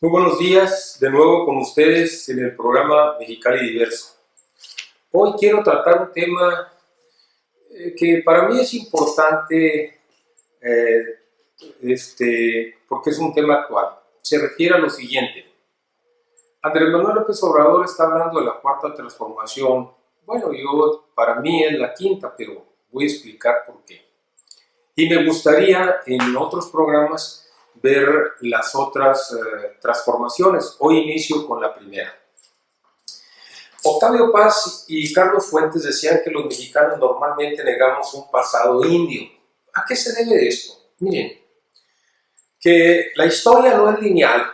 Muy buenos días, de nuevo con ustedes en el programa Mexicali Diverso. Hoy quiero tratar un tema que para mí es importante porque es un tema actual. Se refiere a lo siguiente. Andrés Manuel López Obrador está hablando de la cuarta transformación. Bueno, para mí es la quinta, pero voy a explicar por qué. Y me gustaría en otros programas ver las otras transformaciones. Hoy inicio con la primera. Octavio Paz y Carlos Fuentes decían que los mexicanos normalmente negamos un pasado indio. ¿A qué se debe esto? Miren, que la historia no es lineal.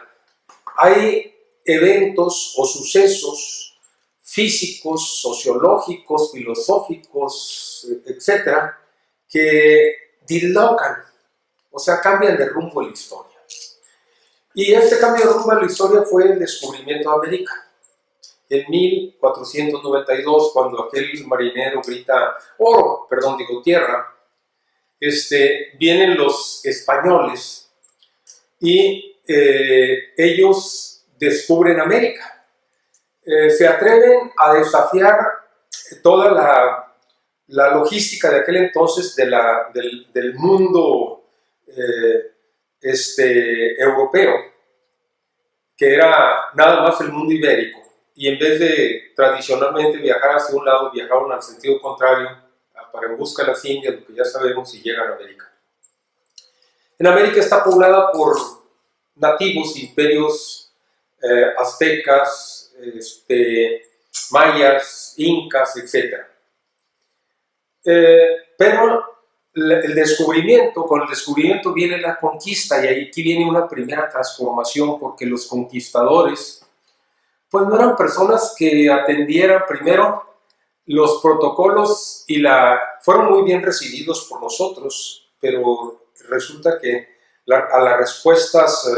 Hay eventos o sucesos físicos, sociológicos, filosóficos, etcétera, que dislocan, o sea, cambian de rumbo la historia. Y este cambio de rumbo a la historia fue el descubrimiento de América. En 1492, cuando aquel marinero grita tierra, vienen los españoles y ellos descubren América. Se atreven a desafiar toda la logística de aquel entonces del mundo europeo, que era nada más el mundo ibérico, y en vez de tradicionalmente viajar hacia un lado, viajaron al sentido contrario, para en busca de las Indias, lo que ya sabemos si llegan a América. En América está poblada por nativos, imperios aztecas, mayas, incas, etc. Pero con el descubrimiento viene la conquista, y aquí viene una primera transformación, porque los conquistadores pues no eran personas que atendieran primero los protocolos fueron muy bien recibidos por nosotros, pero resulta que a las respuestas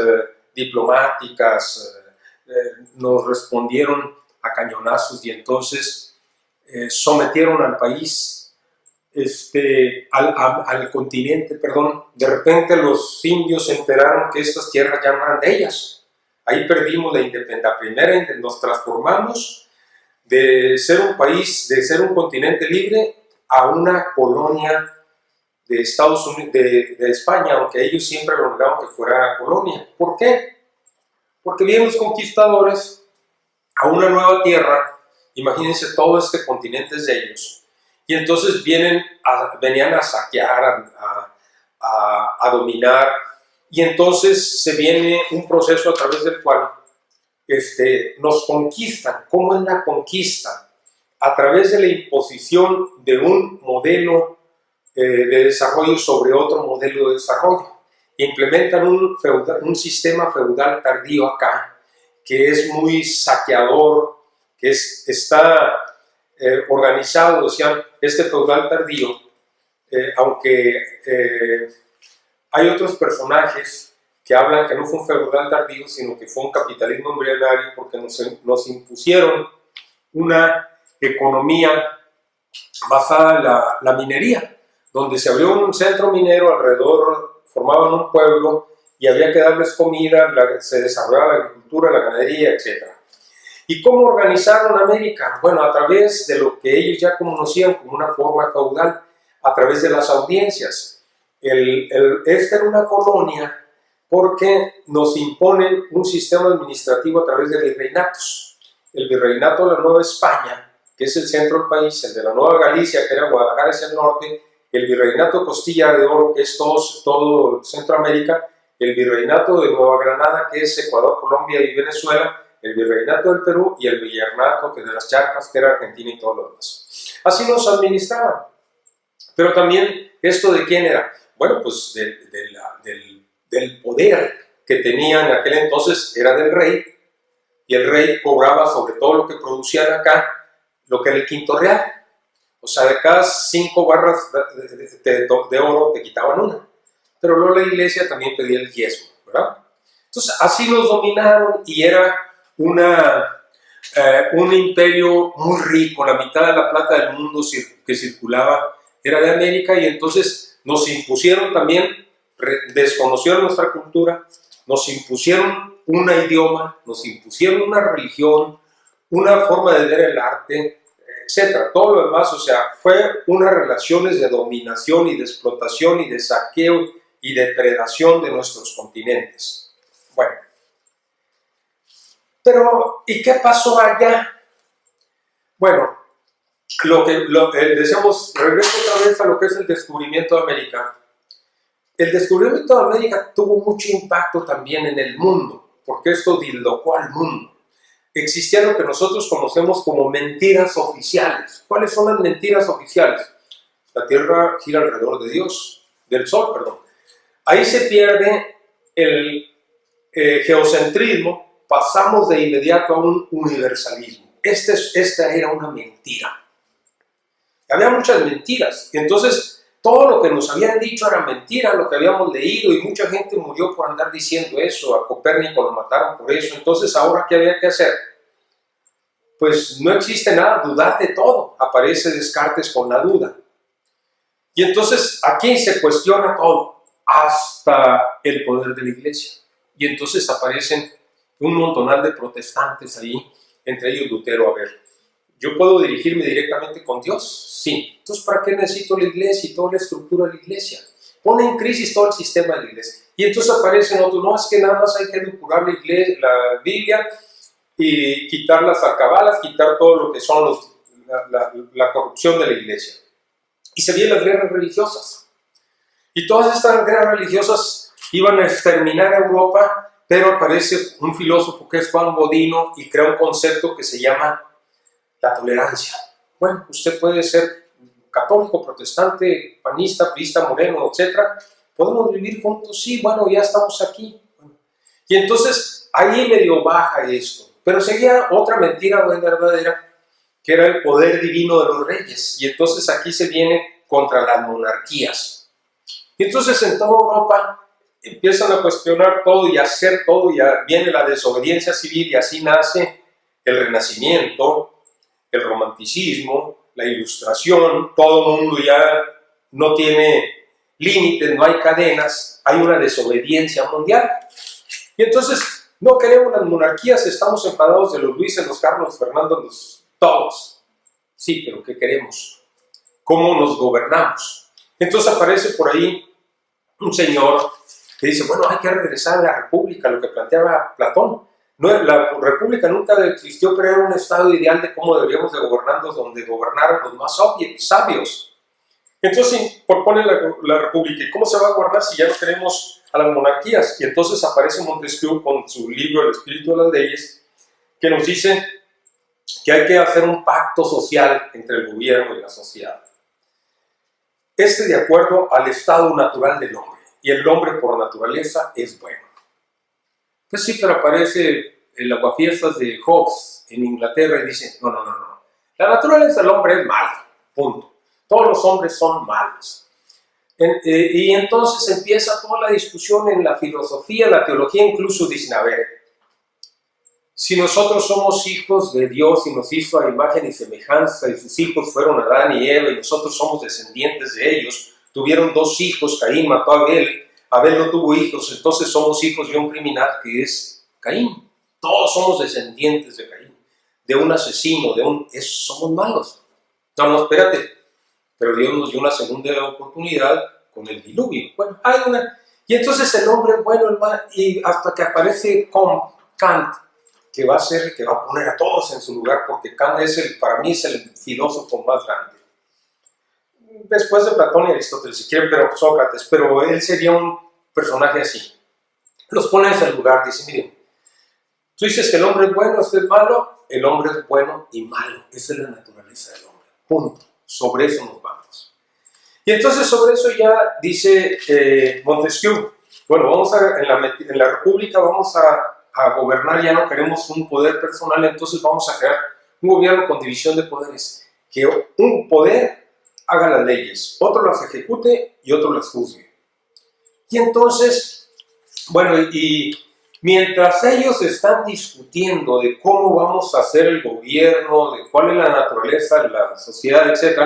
diplomáticas nos respondieron a cañonazos, y entonces sometieron al país, al continente, perdón. De repente los indios se enteraron que estas tierras ya no eran de ellas. Ahí perdimos la independencia. Primero nos transformamos de ser un país, de ser un continente libre, a una colonia de Estados Unidos, de España, aunque ellos siempre lo negaban que fuera colonia. ¿Por qué? Porque vienen los conquistadores a una nueva tierra, imagínense, todo este continente es de ellos, y entonces venían a saquear, a dominar, y entonces se viene un proceso a través del cual nos conquistan. ¿Cómo es la conquista? A través de la imposición de un modelo de desarrollo sobre otro modelo de desarrollo. Implementan un sistema feudal tardío acá, que es muy saqueador, que está organizado, decían, este feudal tardío, aunque hay otros personajes que hablan que no fue un feudal tardío, sino que fue un capitalismo embrionario, porque nos impusieron una economía basada en la minería, donde se abrió un centro minero alrededor, formaban un pueblo y había que darles comida, se desarrollaba la agricultura, la ganadería, etc. ¿Y cómo organizaron América? Bueno, a través de lo que ellos ya conocían como una forma feudal, a través de las audiencias. Esta era una colonia porque nos imponen un sistema administrativo a través de virreinatos. El virreinato de la Nueva España, que es el centro del país, el de la Nueva Galicia, que era Guadalajara hacia el norte, el virreinato de Costilla de Oro, que es todo Centroamérica, el virreinato de Nueva Granada, que es Ecuador, Colombia y Venezuela, el virreinato del Perú, y el virreinato de las Charcas, que era Argentina y todo lo demás. Así nos administraban. Pero también, ¿esto de quién era? Bueno, pues del poder que tenían en aquel entonces era del rey, y el rey cobraba sobre todo lo que producían acá, lo que era el quinto real. O sea, de cada 5 barras de oro te quitaban una. Pero luego la iglesia también pedía el diezmo, ¿verdad? Entonces, así los dominaron, y era un imperio muy rico. La mitad de la plata del mundo que circulaba era de América, y entonces nos impusieron también, desconocieron nuestra cultura, nos impusieron un idioma, nos impusieron una religión, una forma de ver el arte, etcétera. Todo lo demás, o sea, fue unas relaciones de dominación y de explotación y de saqueo y depredación de nuestros continentes. Bueno, pero ¿y qué pasó allá? Bueno, decíamos, regreso otra vez a lo que es el descubrimiento de América. El descubrimiento de América tuvo mucho impacto también en el mundo, porque esto dislocó al mundo. Existía lo que nosotros conocemos como mentiras oficiales. ¿Cuáles son las mentiras oficiales? La Tierra gira alrededor de Dios, del Sol, perdón. Ahí se pierde el geocentrismo, pasamos de inmediato a un universalismo. Esta era una mentira. Había muchas mentiras, y entonces todo lo que nos habían dicho era mentira, lo que habíamos leído, y mucha gente murió por andar diciendo eso. A Copérnico lo mataron por eso. Entonces, ¿ahora qué había que hacer? Pues no existe nada, dudar de todo. Aparece Descartes con la duda. Y entonces aquí se cuestiona todo, hasta el poder de la iglesia. Y entonces aparecen un montonal de protestantes ahí, entre ellos Lutero. A ver, ¿yo puedo dirigirme directamente con Dios? Sí. Entonces, ¿para qué necesito la iglesia y toda la estructura de la iglesia? Pone en crisis todo el sistema de la iglesia. Y entonces aparecen otros, no, es que nada más hay que depurar la Biblia y quitar las alcabalas, quitar todo lo que son la corrupción de la iglesia. Y se vienen las guerras religiosas. Y todas estas guerras religiosas iban a exterminar a Europa, pero aparece un filósofo que es Juan Bodino y crea un concepto que se llama la tolerancia. Bueno, usted puede ser católico, protestante, panista, priista, moreno, etc. ¿Podemos vivir juntos? Sí, bueno, ya estamos aquí. Y entonces ahí medio baja esto. Pero seguía otra mentira verdadera, que era el poder divino de los reyes. Y entonces aquí se viene contra las monarquías. Y entonces en toda Europa empiezan a cuestionar todo y a hacer todo, y viene la desobediencia civil, y así nace el Renacimiento, el Romanticismo, la Ilustración. Todo el mundo ya no tiene límites, no hay cadenas, hay una desobediencia mundial. Y entonces no queremos las monarquías, estamos enfadados de los Luises, los Carlos, Fernando, todos. Sí, pero ¿qué queremos? ¿Cómo nos gobernamos? Entonces aparece por ahí un señor que dice, bueno, hay que regresar a la república, lo que planteaba Platón. No, la república nunca existió, pero era un estado ideal de cómo deberíamos de gobernarnos, donde gobernaran los más sabios. Entonces propone la república. ¿Y cómo se va a gobernar si ya no queremos a las monarquías? Y entonces aparece Montesquieu con su libro El espíritu de las leyes, que nos dice que hay que hacer un pacto social entre el gobierno y la sociedad. De acuerdo al estado natural del hombre. Y el hombre por naturaleza es bueno. Pues sí, pero aparece el aguafiestas de Hobbes en Inglaterra y dice, no. La naturaleza del hombre es mala, punto. Todos los hombres son malos. Y entonces empieza toda la discusión en la filosofía, la teología. Incluso dicen, a ver, si nosotros somos hijos de Dios y nos hizo a imagen y semejanza, y sus hijos fueron Adán y Eva, y nosotros somos descendientes de ellos, tuvieron 2 hijos, Caín mató a Abel no tuvo hijos, entonces somos hijos de un criminal que es Caín. Todos somos descendientes de Caín, de un asesino, somos malos. No, espérate, pero Dios nos dio una segunda oportunidad con el diluvio. Bueno, y entonces el hombre es bueno, el mal, y hasta que aparece Kant, que va a poner a todos en su lugar, porque Kant para mí es el filósofo más grande. Después de Platón y Aristóteles, si quieren, pero Sócrates, pero él sería un personaje así. Los pone en su lugar, dice, miren, tú dices que el hombre es bueno, este es malo, el hombre es bueno y malo, esa es la naturaleza del hombre, punto. Sobre eso nos vamos. Y entonces sobre eso ya dice Montesquieu, bueno, en la república vamos a gobernar, ya no queremos un poder personal, entonces vamos a crear un gobierno con división de poderes, que un poder haga las leyes, otro las ejecute y otro las juzgue. Y entonces, bueno, y mientras ellos están discutiendo de cómo vamos a hacer el gobierno, de cuál es la naturaleza de la sociedad, etc.,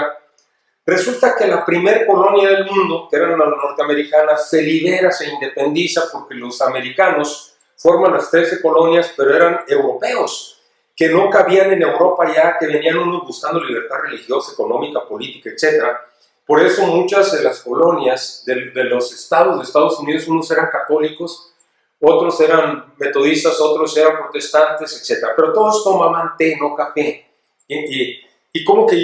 resulta que la primer colonia del mundo, que eran las norteamericanas, se libera, se independiza, porque los americanos forman las 13 colonias, pero eran europeos, que no cabían en Europa ya, que venían unos buscando libertad religiosa, económica, política, etc. Por eso muchas de las colonias de los estados de Estados Unidos, unos eran católicos, otros eran metodistas, otros eran protestantes, etc. Pero todos tomaban té, no café. Y como que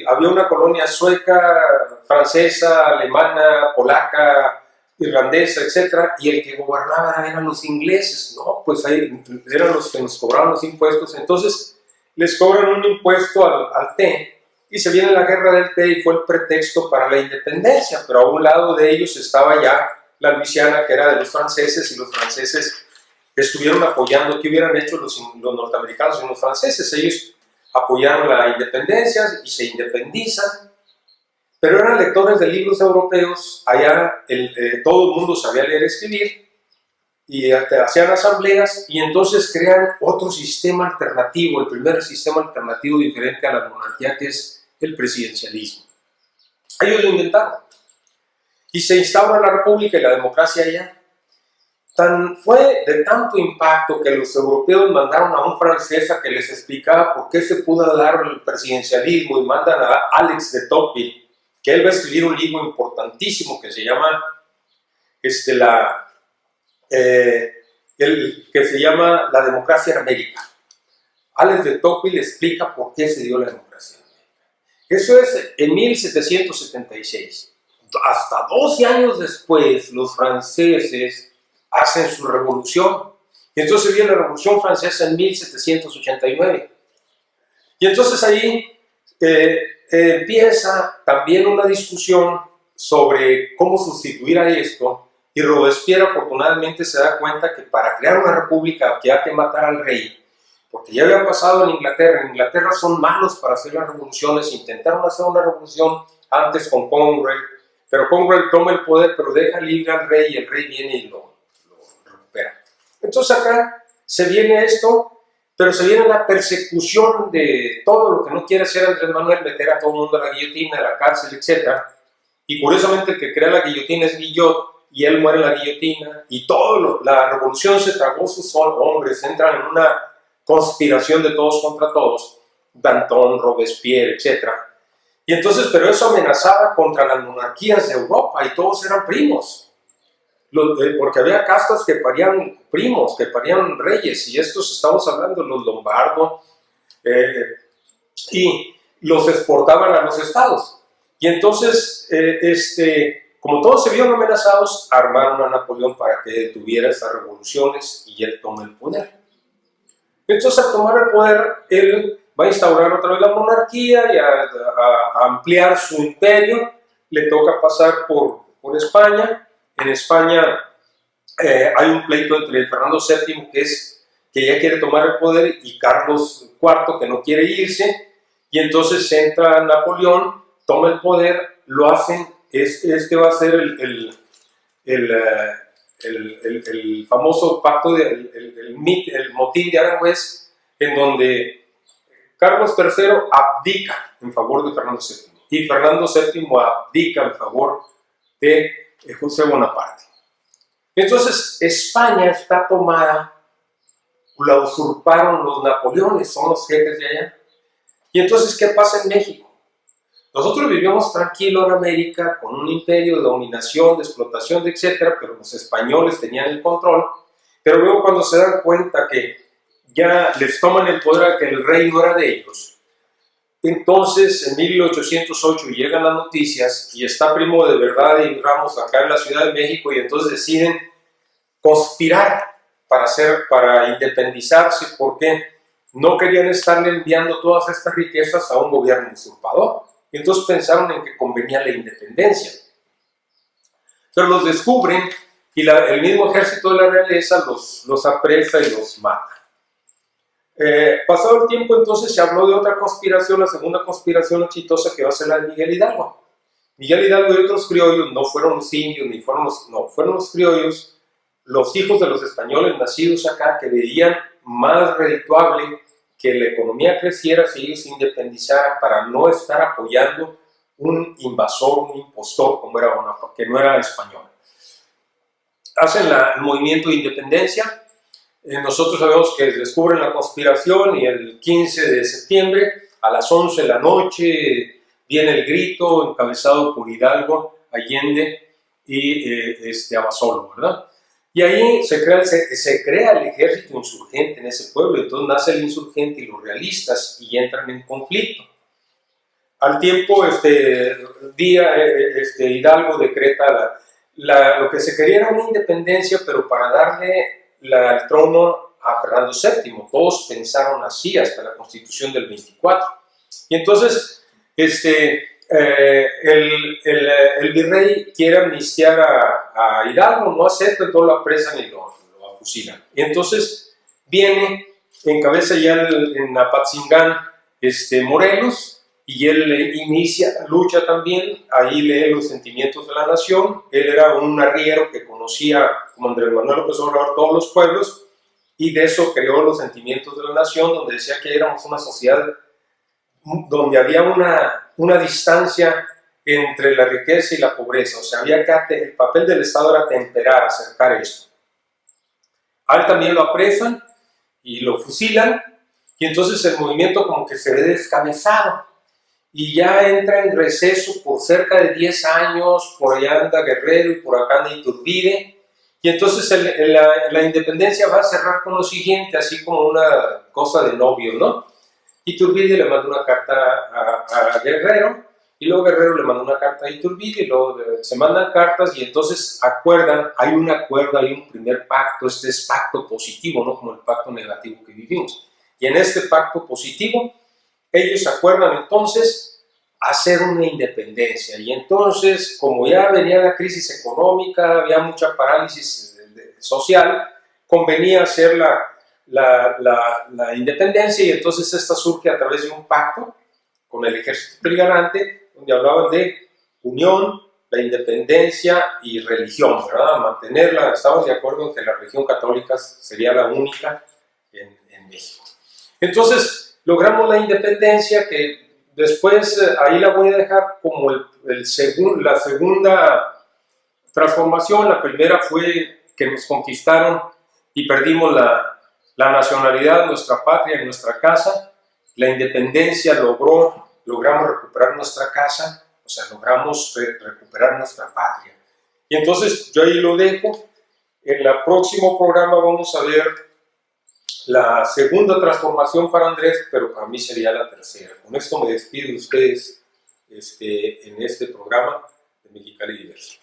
había una colonia sueca, francesa, alemana, polaca, irlandesa, etc. Y el que gobernaba eran los ingleses, ¿no? Pues ahí eran los que nos cobraban los impuestos. Entonces les cobran un impuesto al té y se viene la guerra del té y fue el pretexto para la independencia. Pero a un lado de ellos estaba ya la Luisiana, que era de los franceses, y los franceses estuvieron apoyando. ¿Qué hubieran hecho los norteamericanos y los franceses? Ellos apoyaron la independencia y se independizan, pero eran lectores de libros europeos. Allá todo el mundo sabía leer y escribir, y hacían asambleas, y entonces crean otro sistema alternativo, el primer sistema alternativo diferente a la monarquía, que es el presidencialismo. Ellos lo inventaron, y se instaura la república y la democracia allá. Fue de tanto impacto que los europeos mandaron a un francés a que les explicara por qué se pudo dar el presidencialismo, y mandan a Alex de Tocqueville, que él va a escribir un libro importantísimo que se llama La democracia en América. Alex de Tocqueville explica por qué se dio la democracia en América. Eso es en 1776. Hasta 12 años después, los franceses hacen su revolución. Y entonces viene la Revolución Francesa en 1789. Y entonces ahí empieza también una discusión sobre cómo sustituir a esto, y Robespierre afortunadamente se da cuenta que para crear una república que hay que matar al rey, porque ya había pasado en Inglaterra son malos para hacer las revoluciones. Intentaron hacer una revolución antes con Cromwell, pero Cromwell toma el poder, pero deja libre al rey, y el rey viene y lo recupera. Entonces acá se viene esto, pero se viene la persecución de todo lo que no quiere hacer Andrés Manuel, meter a todo el mundo a la guillotina, a la cárcel, etc. Y curiosamente el que crea la guillotina es Guillot, y él muere en la guillotina, y la revolución se tragó sus hombres, entran en una conspiración de todos contra todos, Danton, Robespierre, etc. Y entonces, pero eso amenazaba contra las monarquías de Europa, y todos eran primos, porque había castas que parían primos, que parían reyes, y estos estamos hablando de los Lombardo, y los exportaban a los estados. Y entonces, como todos se vieron amenazados, armaron a Napoleón para que detuviera estas revoluciones y él tome el poder. Entonces, al tomar el poder, él va a instaurar otra vez la monarquía y a ampliar su imperio. Le toca pasar por España. En España hay un pleito entre Fernando VII, que ya quiere tomar el poder, y Carlos IV, que no quiere irse, y entonces entra Napoleón, toma el poder, lo hacen. Este va a ser el famoso pacto, el motín de Aranjuez, en donde Carlos III abdica en favor de Fernando VII, y Fernando VII abdica en favor de José Bonaparte. Entonces España está tomada, la usurparon los Napoleones, son los jefes de allá. Y entonces, ¿qué pasa en México? Nosotros vivíamos tranquilo en América, con un imperio de dominación, de explotación, etc., pero los españoles tenían el control. Pero luego, cuando se dan cuenta que ya les toman el poder, que el rey no era de ellos, entonces en 1808 llegan las noticias, y está Primo de Verdad y Ramos acá en la Ciudad de México, y entonces deciden conspirar para independizarse, porque no querían estarle enviando todas estas riquezas a un gobierno usurpador. Y entonces pensaron en que convenía la independencia. Pero los descubren, y el mismo ejército de la realeza los apresa y los mata. Pasado el tiempo, entonces se habló de otra conspiración, la segunda conspiración exitosa, que va a ser la de Miguel Hidalgo. Miguel Hidalgo y otros criollos, no fueron los indios, fueron los criollos, los hijos de los españoles nacidos acá, que veían más redituable que la economía creciera si ellos se independizaran, para no estar apoyando un invasor, un impostor, como era Bonaparte, que no era español. Hacen el movimiento de independencia, nosotros sabemos que descubren la conspiración y el 15 de septiembre a las 11 de la noche viene el grito encabezado por Hidalgo, Allende y Abasolo, ¿verdad? Y ahí se crea el ejército insurgente en ese pueblo, entonces nace el insurgente y los realistas y entran en conflicto. Al tiempo, Hidalgo decreta lo que se quería era una independencia, pero para darle el trono a Fernando VII. Todos pensaron así hasta la Constitución del 24. Y entonces, el virrey quiere amnistiar a Hidalgo, no acepta, entonces lo apresan y lo fusilan. Y entonces viene, encabeza ya en Apatzingán Morelos, y él inicia la lucha también, ahí lee los sentimientos de la nación. Él era un arriero que conocía, como Andrés Manuel López Obrador, todos los pueblos, y de eso creó los sentimientos de la nación, donde decía que éramos una sociedad donde había una distancia entre la riqueza y la pobreza, o sea, el papel del Estado era temperar, acercar esto. A él también lo apresan y lo fusilan, y entonces el movimiento como que se ve descabezado, y ya entra en receso por cerca de 10 años, por allá anda Guerrero y por acá anda Iturbide, y entonces la independencia va a cerrar con lo siguiente, así como una cosa de novio, ¿no? Iturbide le manda una carta a Guerrero, y luego Guerrero le manda una carta a Iturbide, y luego se mandan cartas, y entonces acuerdan, hay un acuerdo, hay un primer pacto, este es pacto positivo, no como el pacto negativo que vivimos. Y en este pacto positivo, ellos acuerdan entonces hacer una independencia, y entonces, como ya venía la crisis económica, había mucha parálisis social, convenía hacer la independencia, y entonces esta surge a través de un pacto con el ejército trigarante, donde hablaban de unión, la independencia y religión, ¿verdad? Mantenerla, estamos de acuerdo en que la religión católica sería la única en México. Entonces, logramos la independencia, que después ahí la voy a dejar como la segunda transformación. La primera fue que nos conquistaron y perdimos la nacionalidad, nuestra patria, nuestra casa. La independencia logramos recuperar nuestra casa, o sea, logramos recuperar nuestra patria. Y entonces yo ahí lo dejo. En el próximo programa vamos a ver la segunda transformación para Andrés, pero para mí sería la tercera. Con esto me despido de ustedes en este programa de Mexicali Diverso.